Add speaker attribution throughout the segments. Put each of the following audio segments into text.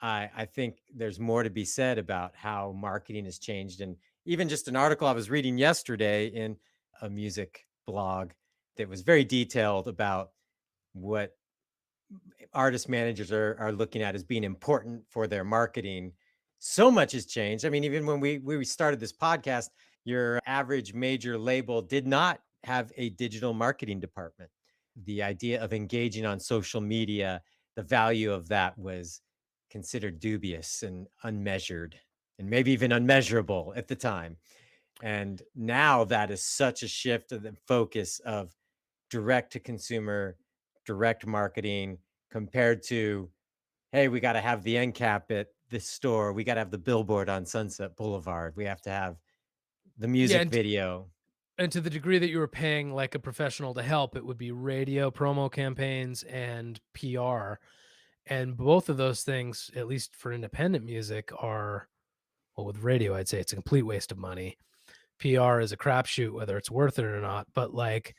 Speaker 1: I think there's more to be said about how marketing has changed. And even just an article I was reading yesterday in a music blog that was very detailed about what artist managers are looking at as being important for their marketing. So much has changed. I mean, even when we started this podcast, your average major label did not have a digital marketing department. The idea of engaging on social media, the value of that was considered dubious and unmeasured and maybe even unmeasurable at the time. And now that is such a shift of the focus of direct to consumer, direct marketing compared to, hey, we got to have the end cap at this store. We got to have the billboard on Sunset Boulevard. We have to have the
Speaker 2: Yeah,
Speaker 1: music video.
Speaker 2: and to the degree that you were paying like a professional to help, it would be radio promo campaigns and PR. And both of those things, at least for independent music, are well, with radio, I'd say it's a complete waste of money. PR is a crapshoot whether it's worth it or not. But like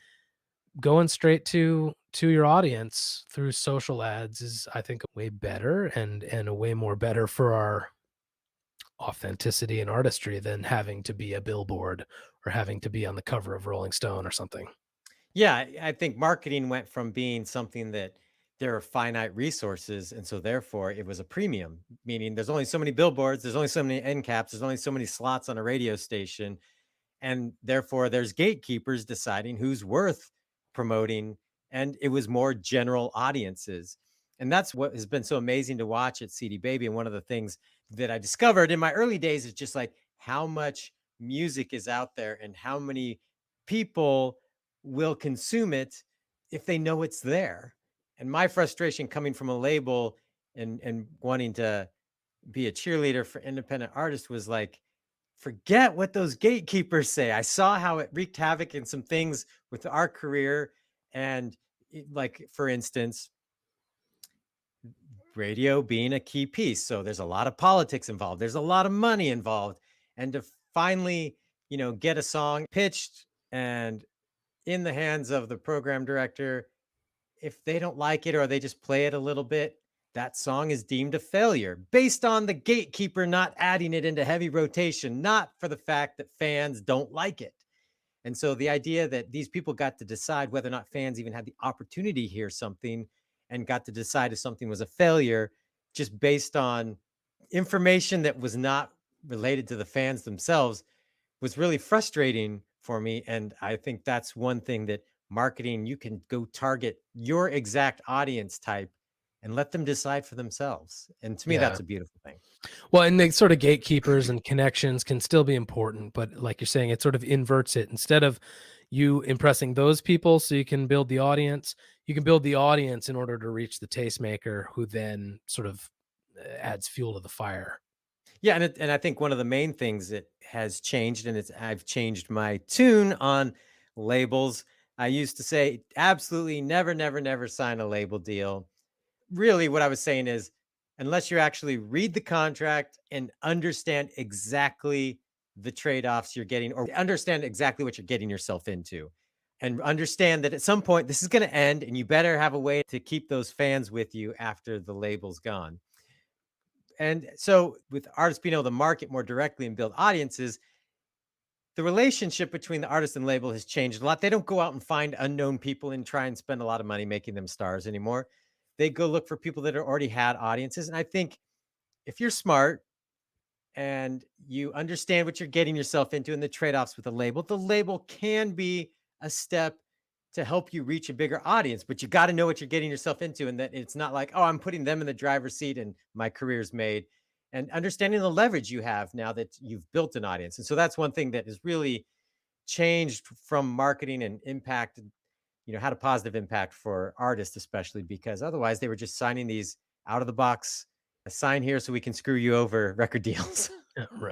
Speaker 2: going straight to your audience through social ads is, I think, way better and a way more better for our authenticity and artistry than having to be a billboard or having to be on the cover of Rolling Stone or something.
Speaker 1: Yeah, I think marketing went from being something that there are finite resources, and so therefore it was a premium, meaning there's only so many billboards, there's only so many end caps, there's only so many slots on a radio station, and therefore there's gatekeepers deciding who's worth promoting, and it was more general audiences. And that's what has been so amazing to watch at CD Baby. And one of the things that I discovered in my early days is just like how much music is out there and how many people will consume it if they know it's there. And my frustration coming from a label and wanting to be a cheerleader for independent artists was like, forget what those gatekeepers say. I saw how it wreaked havoc in some things with our career. And like, for instance, radio being a key piece. So there's a lot of politics involved. There's a lot of money involved. And to finally, get a song pitched and in the hands of the program director, if they don't like it or they just play it a little bit, that song is deemed a failure based on the gatekeeper not adding it into heavy rotation, not for the fact that fans don't like it. And so the idea that these people got to decide whether or not fans even had the opportunity to hear something and got to decide if something was a failure just based on information that was not related to the fans themselves was really frustrating for me. And I think that's one thing that marketing, you can go target your exact audience type and let them decide for themselves. And to me,
Speaker 2: Yeah.
Speaker 1: that's a beautiful thing.
Speaker 2: Well, and the sort of gatekeepers and connections can still be important, but like you're saying, it sort of inverts it. Instead of you impressing those people so you can build the audience, you can build the audience in order to reach the tastemaker who then sort of adds fuel to the fire.
Speaker 1: Yeah, and I think one of the main things that has changed, and it's I've changed my tune on labels. I used to say absolutely never, never, never sign a label deal. Really, what I was saying is, unless you actually read the contract and understand exactly the trade-offs you're getting, or understand exactly what you're getting yourself into, and understand that at some point this is going to end, and you better have a way to keep those fans with you after the label's gone. And so, with artists being able to market more directly and build audiences, the relationship between the artist and label has changed a lot. They don't go out and find unknown people and try and spend a lot of money making them stars anymore. They go look for people that are already had audiences. And I think if you're smart and you understand what you're getting yourself into and the trade-offs with the label can be a step to help you reach a bigger audience, but you got to know what you're getting yourself into and that it's not like, oh, I'm putting them in the driver's seat and my career's made. And understanding the leverage you have now that you've built an audience. And so that's one thing that has really changed from marketing and impacted, had a positive impact for artists, especially because otherwise they were just signing these out of the box, sign here so we can screw you over record deals.
Speaker 2: Yeah, right.